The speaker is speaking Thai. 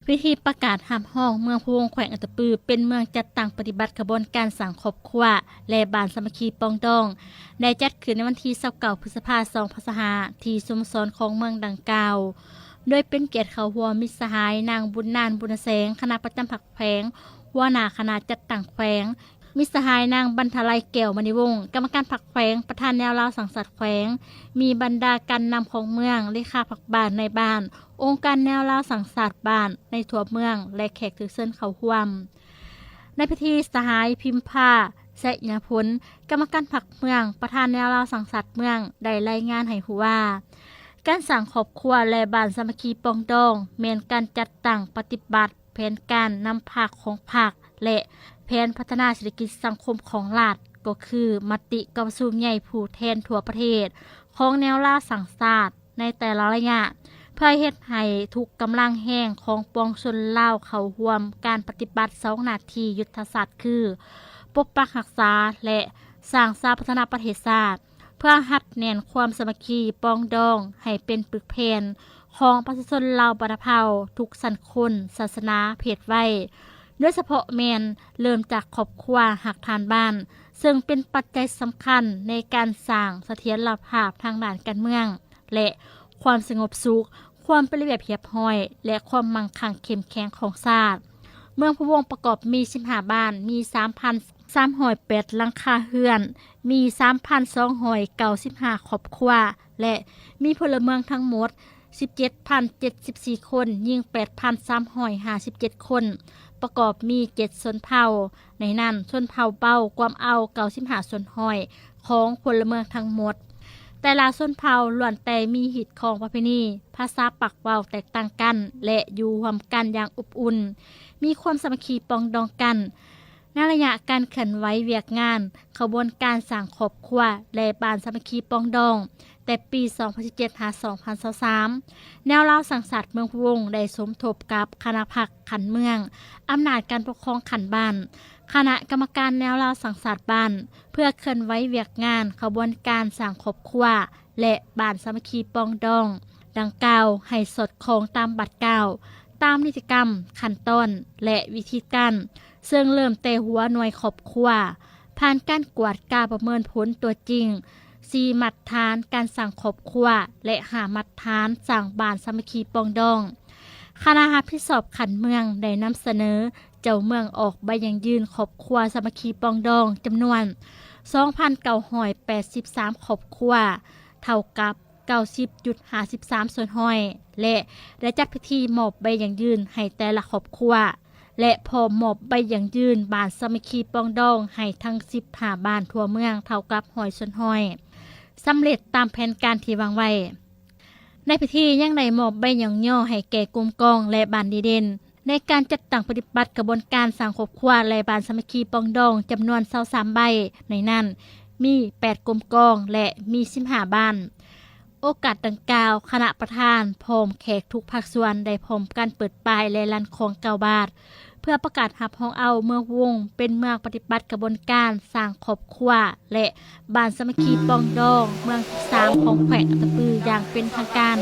พิธีประกาศห้ามห้องเมืองพะวงแขวงอัตตปือเป็นเมืองจัดตั้งปฏิบัติกระบวนการสังคบครัวและบ้านสามัคคีปองดองได้จัดขึ้นในวันที่29 พฤษภาคม 2565ที่สโมสรของเมืองดังกล่าวโดยเป็นเกียรติเขาหัวมิตรสหายนางบุญนานบุญแสงคณะประจำผักแผงหัวหน้าคณะจัดตั้งแขวงมิตรสหายนางบรรทลัยแก้วมณีวงศ์กรรมการผักแขวงประธานแนวราวสังสรรค์แขวงมีบรรดาการนำของเมืองเลขาผักบ้านในบ้านองค์การแนวราวสังสรรค์บ้านในทั่วเมืองและแขกถือเส้นเขาห่วมในพิธีสหายพิมพาแสยาพลกรรมการผักเมืองประธานแนวราวสังสรรค์เมืองได้รายงานให้ผู้ว่าการสั่งครอบครัวและบ้านสามัคคีปองดองเมียนการจัดตั้งปฏิบัติแผนการนำผักของผักและแผนพัฒนาเศรษฐกิจสังคมของรัฐก็คือมติกระทรวงใหญ่ผู้แทนทั่วประเทศของแนวล่าสังสารในแต่ละระยะเพื่อเฮ็ดให้ทุกกำลังแห้งของปวงชนลาวเข้าร่วมการปฏิบัติ2หน้าที่ยุทธศาสตร์คือปกปักรักษาและสร้างสร้างพัฒนาประเทศชาติเพื่อหัดแน่นความสามัคคีปองดองให้เป็นปึกแผ่นของประชาชนลาวบรรเทาทุกสันคนศาสนาเพศไว้โดยเฉพาะแมนเริ่มจากครอบครัวหักฐานบ้านซึ่งเป็นปัจจัยสำคัญในการสร้างเสถียรภาพทางด้านการเมืองและความสงบสุขความเป็นระเบียบเรียบร้อยและความมั่งคั่งเข้มแข็งของชาติเมืองพะวงประกอบมี15บ้านมี 3,308 หลังคาเรือนมี 3,295 ครอบครัวและมีพลเมืองทั้งหมด 17,074 คนยิง 8,357 คนประกอบมี7ชนเผ่าในนั้นชนเผ่าเป้าความเอา95ชนห้อยของพลเมืองทั้งหมดแต่ละชนเผ่าล้วนแต่มีหิตของประเพณีภาษาปักเว้าแตกต่างกันและอยู่ร่วมกันอย่างอบอุ่นมีความสามัคคีปองดองกันในระยะการเคลื่อนไหวเวียกงานขบวนการสร้างครอบครัวและบ้านสามัคคีปองดองแต่ปี 2017 หา 2023 แนวราวสังสรรค์เมืองพะวงได้สมทบกับคณะพรรคขันเมืองอำนาจการปกครองขันบ้านคณะกรรมการแนวราวสังสรรค์บ้านเพื่อเคลื่อนไหวเวียกงานขบวนการสร้างครอบครัวและบ้านสามัคคีปองดองดังกล่าวให้สอดคล้องตามบัตรเก่าตามนิติกรรมขั้นตอนและวิธีการซึ่งเริ่มแต่หัวหน่วยครอบครัวผ่านการกวดการประเมินผลตัวจริง4มาตรฐานการสั่งครอบครัวและ5มาตรฐานสั่งบ้านสามัคคีปองดองคณะรับผิดชอบขันเมืองได้นำเสนอเจ้าเมืองออกใบยังยืนครอบครัวสามัคคีปองดองจำนวน 2,983 ครอบครัวเท่ากับ 90.53 ส่วนห้อยและได้จัดพิธีมอบใบยังยืนให้แต่ละครอบครัวและพอมอบใบยังยืนบ้านสามัคคีปองดองให้ทั้ง15บ้านทั่วเมืองเท่ากับ100ส่วนห้อยสำเร็จตามแผนการที่วางไว้ในพิธียังได้มอบใบหยองย่อให้แก่กลุ่มกองและบ้านดีเด่นในการจัดตั้งปฏิบัติกระบวนการสร้างครอบครัวและบ้านสามัคคีปองดองจำนวน23ใบในนั้นมี8กลุ่มกองและมี15บ้านโอกาสดังกล่าวคณะประธานพร้อมแขกทุกภาคส่วนได้พร้อมการเปิดป้ายและลั่นของ9 บาทเพื่อประกาศรับห้องเอาเมืองวงเป็นเมืองปฏิบัติกระบวนการสร้างครอบครัวและบ้านสามัคคีปองดองเมืองที่3ของแขวงอัตตปืออย่างเป็นทางการ